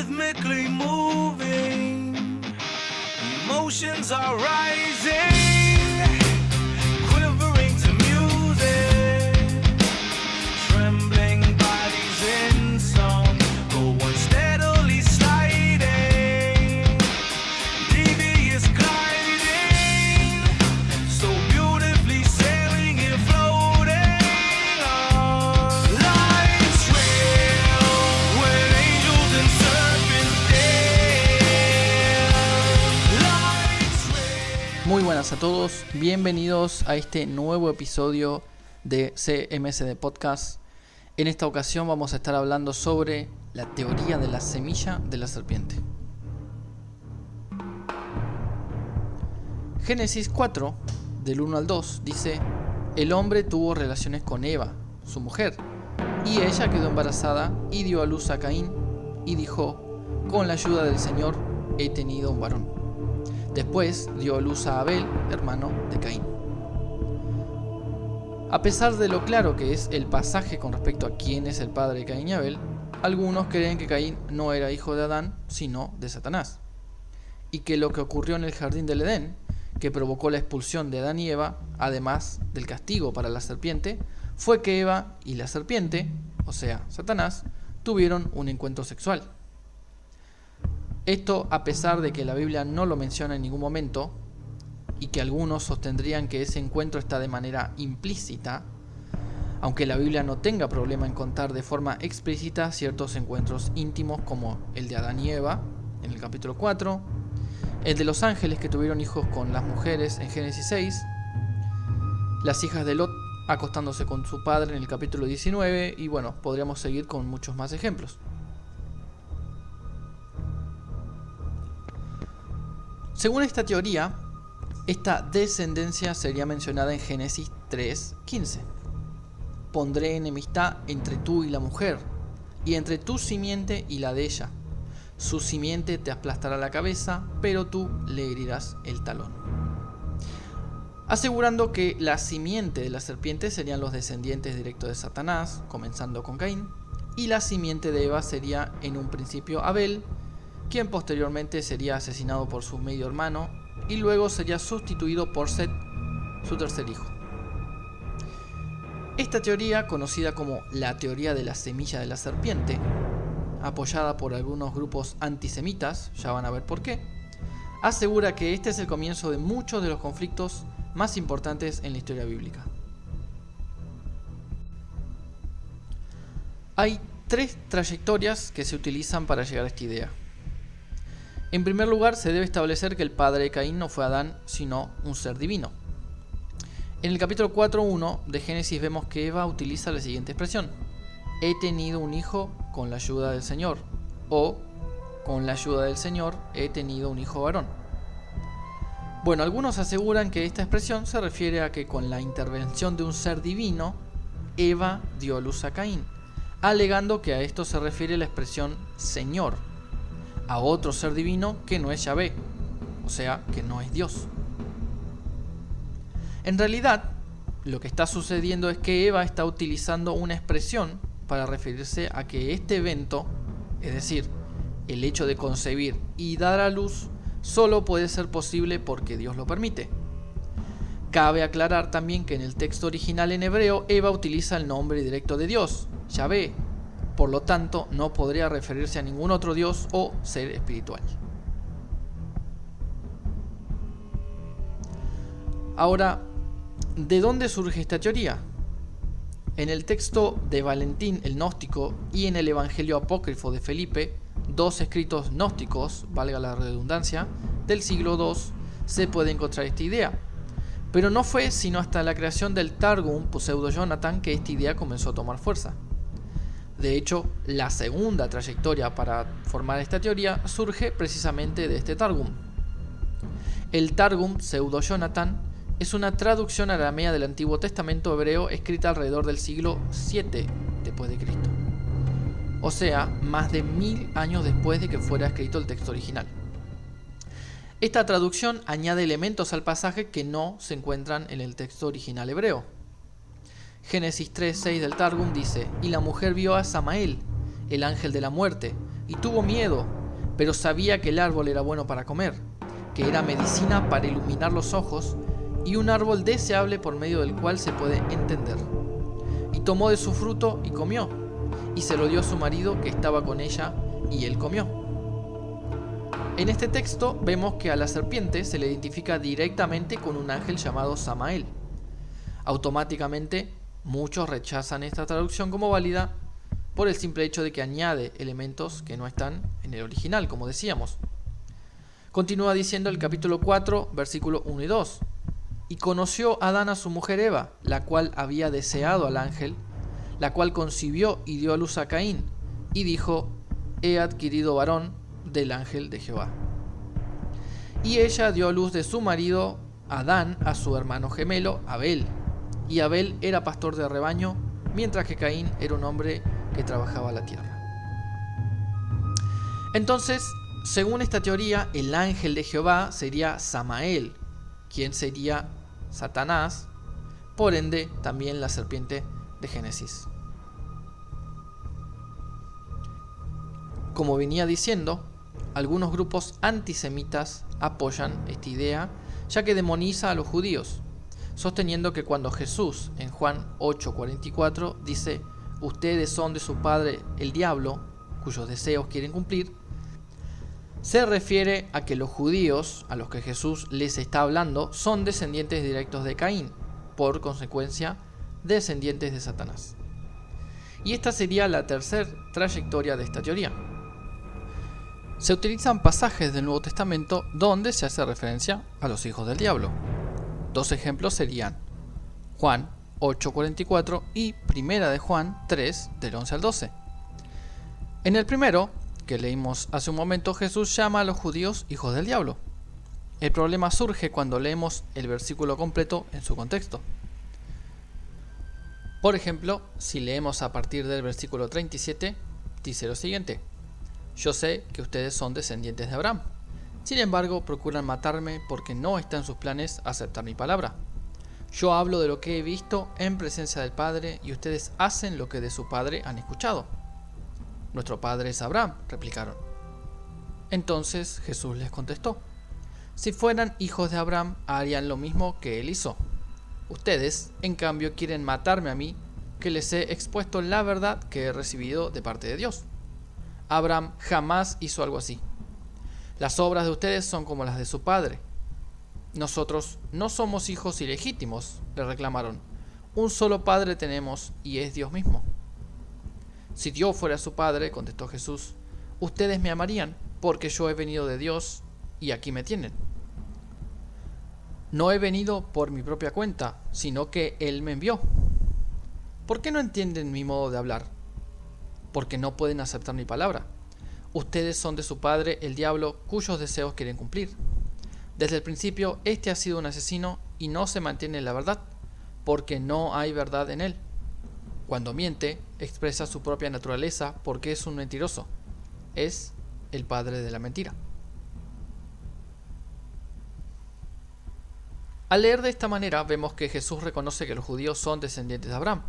rhythmically moving. Emotions are rising, quivering to music. Trembling bodies in song, go on steadily sliding. Devious gliding, so beautifully sailing and floating on life's trail, where angels and serpents dare. Life's trail. Muy buenas a todos, bienvenidos a este nuevo episodio de CMSD Podcast. En esta ocasión vamos a estar hablando sobre la teoría de la semilla de la serpiente. Génesis 4, del 1 al 2, dice: el hombre tuvo relaciones con Eva, su mujer, y ella quedó embarazada y dio a luz a Caín, y dijo: con la ayuda del Señor he tenido un varón. Después dio a luz a Abel, hermano de Caín. A pesar de lo claro que es el pasaje con respecto a quién es el padre de Caín y Abel, algunos creen que Caín no era hijo de Adán, sino de Satanás, y que lo que ocurrió en el jardín del Edén, que provocó la expulsión de Adán y Eva, además del castigo para la serpiente, fue que Eva y la serpiente, o sea, Satanás, tuvieron un encuentro sexual. Esto a pesar de que la Biblia no lo menciona en ningún momento, y que algunos sostendrían que ese encuentro está de manera implícita, aunque la Biblia no tenga problema en contar de forma explícita ciertos encuentros íntimos como el de Adán y Eva en el capítulo 4, el de los ángeles que tuvieron hijos con las mujeres en Génesis 6, las hijas de Lot acostándose con su padre en el capítulo 19, y bueno, podríamos seguir con muchos más ejemplos. Según esta teoría, esta descendencia sería mencionada en Génesis 3:15. Pondré enemistad entre tú y la mujer, y entre tu simiente y la de ella. Su simiente te aplastará la cabeza, pero tú le herirás el talón. Asegurando que la simiente de la serpiente serían los descendientes directos de Satanás, comenzando con Caín, y la simiente de Eva sería en un principio Abel, quien posteriormente sería asesinado por su medio hermano, y luego sería sustituido por Set, su tercer hijo. Esta teoría, conocida como la teoría de la semilla de la serpiente, apoyada por algunos grupos antisemitas, ya van a ver por qué, asegura que este es el comienzo de muchos de los conflictos más importantes en la historia bíblica. Hay tres trayectorias que se utilizan para llegar a esta idea. En primer lugar, se debe establecer que el padre de Caín no fue Adán, sino un ser divino. En el capítulo 4:1 de Génesis vemos que Eva utiliza la siguiente expresión: he tenido un hijo con la ayuda del Señor, o con la ayuda del Señor he tenido un hijo varón. Bueno, algunos aseguran que esta expresión se refiere a que con la intervención de un ser divino, Eva dio a luz a Caín, alegando que a esto se refiere la expresión Señor, a otro ser divino que no es Yahvé, o sea, que no es Dios. En realidad, lo que está sucediendo es que Eva está utilizando una expresión para referirse a que este evento, es decir, el hecho de concebir y dar a luz, solo puede ser posible porque Dios lo permite. Cabe aclarar también que en el texto original en hebreo, Eva utiliza el nombre directo de Dios, Yahvé. Por lo tanto, no podría referirse a ningún otro Dios o ser espiritual. Ahora, ¿de dónde surge esta teoría? En el texto de Valentín el Gnóstico y en el Evangelio Apócrifo de Felipe, dos escritos gnósticos, valga la redundancia, del siglo II, se puede encontrar esta idea. Pero no fue sino hasta la creación del Targum Pseudo-Jonathan que esta idea comenzó a tomar fuerza. De hecho, la segunda trayectoria para formar esta teoría surge precisamente de este Targum. El Targum Pseudo-Jonathan es una traducción aramea del Antiguo Testamento hebreo escrita alrededor del siglo VII después de Cristo. O sea, más de 1000 años después de que fuera escrito el texto original. Esta traducción añade elementos al pasaje que no se encuentran en el texto original hebreo. Génesis 3:6 del Targum dice: y la mujer vio a Samael, el ángel de la muerte, y tuvo miedo, pero sabía que el árbol era bueno para comer, que era medicina para iluminar los ojos y un árbol deseable por medio del cual se puede entender. Y tomó de su fruto y comió, y se lo dio a su marido que estaba con ella, y él comió. En este texto vemos que a la serpiente se le identifica directamente con un ángel llamado Samael. Automáticamente, muchos rechazan esta traducción como válida por el simple hecho de que añade elementos que no están en el original, como decíamos. Continúa diciendo el capítulo 4, versículo 1 y 2. Y conoció Adán a su mujer Eva, la cual había deseado al ángel, la cual concibió y dio a luz a Caín, y dijo: he adquirido varón del ángel de Jehová. Y ella dio a luz de su marido Adán a su hermano gemelo Abel, y Abel era pastor de rebaño, mientras que Caín era un hombre que trabajaba la tierra. Entonces, según esta teoría, el ángel de Jehová sería Samael, quien sería Satanás, por ende también la serpiente de Génesis. Como venía diciendo, algunos grupos antisemitas apoyan esta idea, ya que demoniza a los judíos, sosteniendo que cuando Jesús en Juan 8:44 dice: ustedes son de su padre el diablo, cuyos deseos quieren cumplir, se refiere a que los judíos a los que Jesús les está hablando son descendientes directos de Caín, por consecuencia descendientes de Satanás. Y esta sería la tercera trayectoria de esta teoría. Se utilizan pasajes del Nuevo Testamento donde se hace referencia a los hijos del diablo. Dos ejemplos serían Juan 8:44 y Primera de Juan 3, del 11 al 12. En el primero, que leímos hace un momento, Jesús llama a los judíos hijos del diablo. El problema surge cuando leemos el versículo completo en su contexto. Por ejemplo, si leemos a partir del versículo 37, dice lo siguiente: yo sé que ustedes son descendientes de Abraham. Sin embargo, procuran matarme porque no está en sus planes aceptar mi palabra. Yo hablo de lo que he visto en presencia del Padre y ustedes hacen lo que de su padre han escuchado. Nuestro padre es Abraham, replicaron. Entonces Jesús les contestó: si fueran hijos de Abraham, harían lo mismo que él hizo. Ustedes, en cambio, quieren matarme a mí, que les he expuesto la verdad que he recibido de parte de Dios. Abraham jamás hizo algo así. Las obras de ustedes son como las de su padre. Nosotros no somos hijos ilegítimos, le reclamaron. Un solo padre tenemos y es Dios mismo. Si Dios fuera su padre, contestó Jesús, ustedes me amarían porque yo he venido de Dios y aquí me tienen. No he venido por mi propia cuenta, sino que Él me envió. ¿Por qué no entienden mi modo de hablar? Porque no pueden aceptar mi palabra. Ustedes son de su padre, el diablo, cuyos deseos quieren cumplir. Desde el principio, este ha sido un asesino y no se mantiene en la verdad, porque no hay verdad en él. Cuando miente, expresa su propia naturaleza porque es un mentiroso. Es el padre de la mentira. Al leer de esta manera, vemos que Jesús reconoce que los judíos son descendientes de Abraham,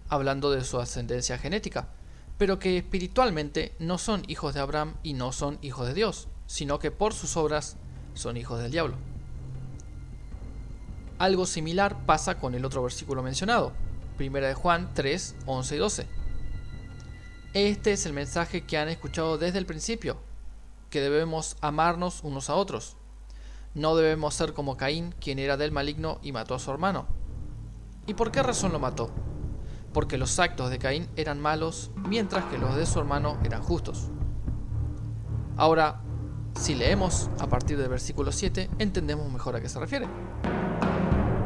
hablando de su ascendencia genética, pero que espiritualmente no son hijos de Abraham y no son hijos de Dios, sino que por sus obras son hijos del diablo. Algo similar pasa con el otro versículo mencionado, Primera de Juan 3, 11 y 12. Este es el mensaje que han escuchado desde el principio, que debemos amarnos unos a otros. No debemos ser como Caín, quien era del maligno y mató a su hermano. ¿Y por qué razón lo mató? Porque los actos de Caín eran malos, mientras que los de su hermano eran justos. Ahora, si leemos a partir del versículo 7, entendemos mejor a qué se refiere.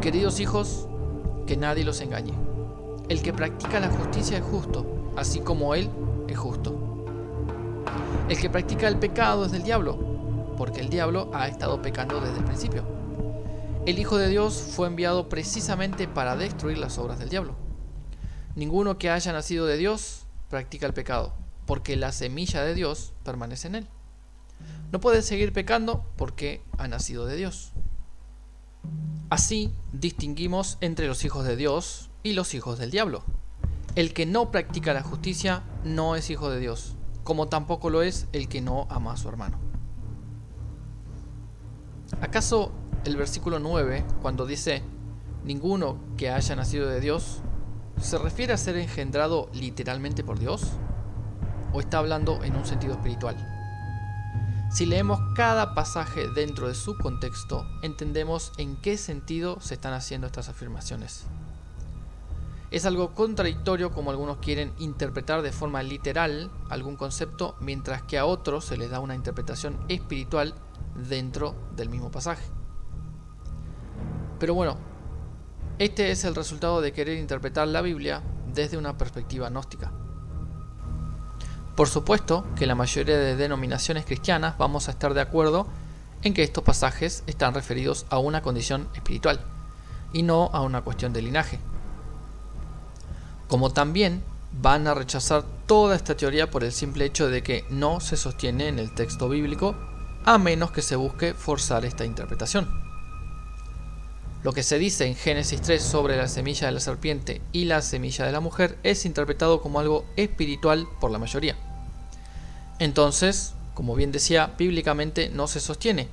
Queridos hijos, que nadie los engañe. El que practica la justicia es justo, así como Él es justo. El que practica el pecado es del diablo, porque el diablo ha estado pecando desde el principio. El Hijo de Dios fue enviado precisamente para destruir las obras del diablo. Ninguno que haya nacido de Dios practica el pecado, porque la semilla de Dios permanece en él. No puede seguir pecando porque ha nacido de Dios. Así distinguimos entre los hijos de Dios y los hijos del diablo. El que no practica la justicia no es hijo de Dios, como tampoco lo es el que no ama a su hermano. ¿Acaso el versículo 9, cuando dice ninguno que haya nacido de Dios, se refiere a ser engendrado literalmente por Dios? ¿O está hablando en un sentido espiritual? Si leemos cada pasaje dentro de su contexto, entendemos en qué sentido se están haciendo estas afirmaciones. Es algo contradictorio como algunos quieren interpretar de forma literal algún concepto, mientras que a otros se les da una interpretación espiritual dentro del mismo pasaje. Pero bueno, este es el resultado de querer interpretar la Biblia desde una perspectiva gnóstica. Por supuesto que la mayoría de denominaciones cristianas vamos a estar de acuerdo en que estos pasajes están referidos a una condición espiritual y no a una cuestión de linaje. Como también van a rechazar toda esta teoría por el simple hecho de que no se sostiene en el texto bíblico, a menos que se busque forzar esta interpretación. Lo que se dice en Génesis 3 sobre la semilla de la serpiente y la semilla de la mujer es interpretado como algo espiritual por la mayoría. Entonces, como bien decía, bíblicamente no se sostiene.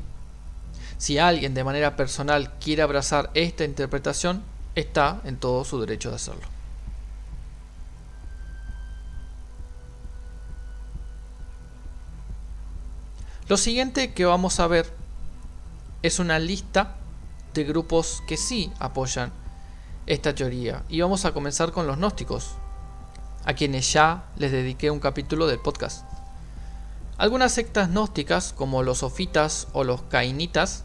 Si alguien de manera personal quiere abrazar esta interpretación, está en todo su derecho de hacerlo. Lo siguiente que vamos a ver es una lista de grupos que sí apoyan esta teoría, y vamos a comenzar con los gnósticos, a quienes ya les dediqué un capítulo del podcast. Algunas sectas gnósticas, como los sofitas o los cainitas,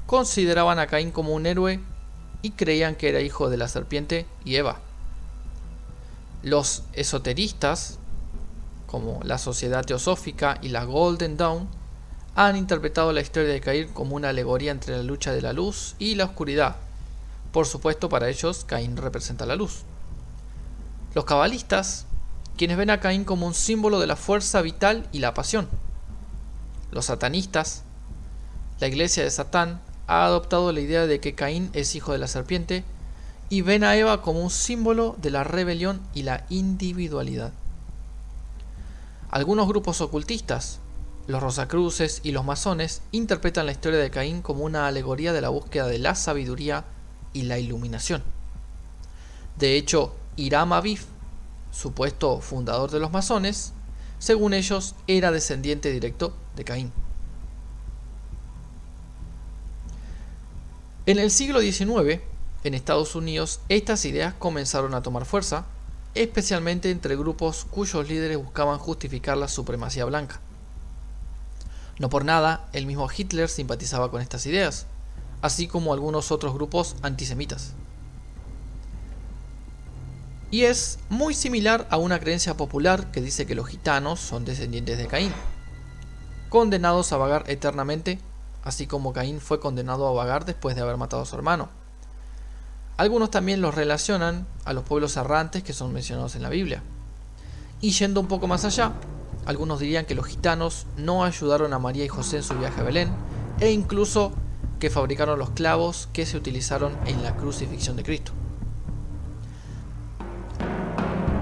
consideraban a Caín como un héroe y creían que era hijo de la serpiente y Eva. Los esoteristas, como la Sociedad Teosófica y la Golden Dawn, han interpretado la historia de Caín como una alegoría entre la lucha de la luz y la oscuridad. Por supuesto, para ellos, Caín representa la luz. Los cabalistas, quienes ven a Caín como un símbolo de la fuerza vital y la pasión. Los satanistas, la iglesia de Satán, ha adoptado la idea de que Caín es hijo de la serpiente y ven a Eva como un símbolo de la rebelión y la individualidad. Algunos grupos ocultistas, los rosacruces y los masones, interpretan la historia de Caín como una alegoría de la búsqueda de la sabiduría y la iluminación. De hecho, Hiram Abiff, supuesto fundador de los masones, según ellos era descendiente directo de Caín. En el siglo XIX, en Estados Unidos, estas ideas comenzaron a tomar fuerza, especialmente entre grupos cuyos líderes buscaban justificar la supremacía blanca. No por nada, el mismo Hitler simpatizaba con estas ideas, así como algunos otros grupos antisemitas. Y es muy similar a una creencia popular que dice que los gitanos son descendientes de Caín, condenados a vagar eternamente, así como Caín fue condenado a vagar después de haber matado a su hermano. Algunos también los relacionan a los pueblos errantes que son mencionados en la Biblia. Y yendo un poco más allá, algunos dirían que los gitanos no ayudaron a María y José en su viaje a Belén, e incluso que fabricaron los clavos que se utilizaron en la crucifixión de Cristo.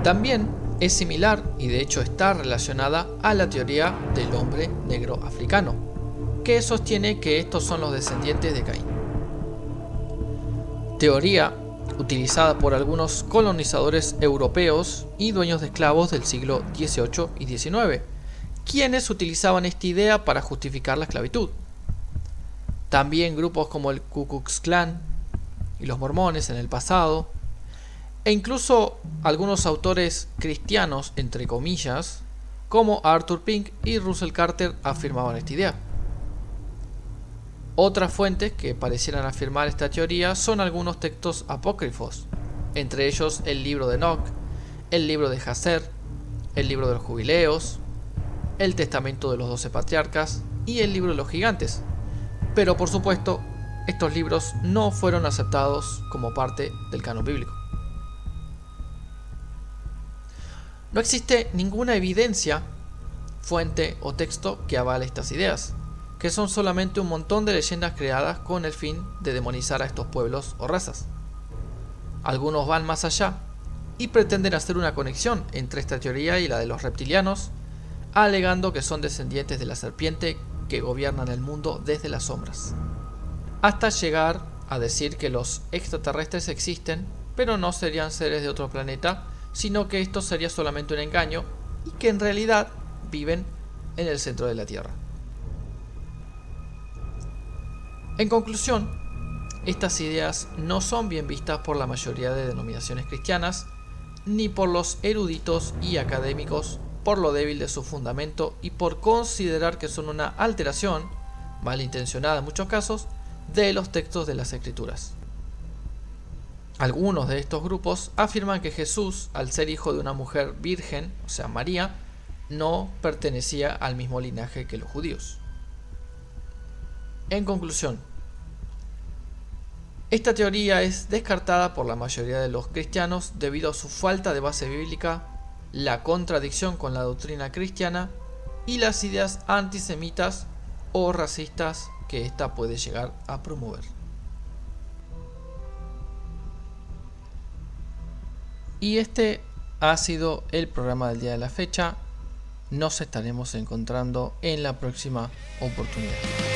También es similar, y de hecho está relacionada, a la teoría del hombre negro africano, que sostiene que estos son los descendientes de Caín. Teoría utilizada por algunos colonizadores europeos y dueños de esclavos del siglo XVIII y XIX, quienes utilizaban esta idea para justificar la esclavitud. También grupos como el Ku Klux Klan y los mormones en el pasado, e incluso algunos autores cristianos, entre comillas, como Arthur Pink y Russell Carter, afirmaban esta idea. Otras fuentes que parecieran afirmar esta teoría son algunos textos apócrifos, entre ellos el libro de Enoch, el libro de Jacer, el libro de los Jubileos, el testamento de los 12 patriarcas y el libro de los gigantes. Pero por supuesto, estos libros no fueron aceptados como parte del canon bíblico. No existe ninguna evidencia, fuente o texto que avale estas ideas, que son solamente un montón de leyendas creadas con el fin de demonizar a estos pueblos o razas. Algunos van más allá y pretenden hacer una conexión entre esta teoría y la de los reptilianos, alegando que son descendientes de la serpiente que gobiernan el mundo desde las sombras, hasta llegar a decir que los extraterrestres existen, pero no serían seres de otro planeta, sino que esto sería solamente un engaño y que en realidad viven en el centro de la Tierra. En conclusión, estas ideas no son bien vistas por la mayoría de denominaciones cristianas, ni por los eruditos y académicos, por lo débil de su fundamento y por considerar que son una alteración, malintencionada en muchos casos, de los textos de las Escrituras. Algunos de estos grupos afirman que Jesús, al ser hijo de una mujer virgen, o sea María, no pertenecía al mismo linaje que los judíos. En conclusión, esta teoría es descartada por la mayoría de los cristianos debido a su falta de base bíblica, la contradicción con la doctrina cristiana y las ideas antisemitas o racistas que ésta puede llegar a promover. Y este ha sido el programa del día de la fecha. Nos estaremos encontrando en la próxima oportunidad.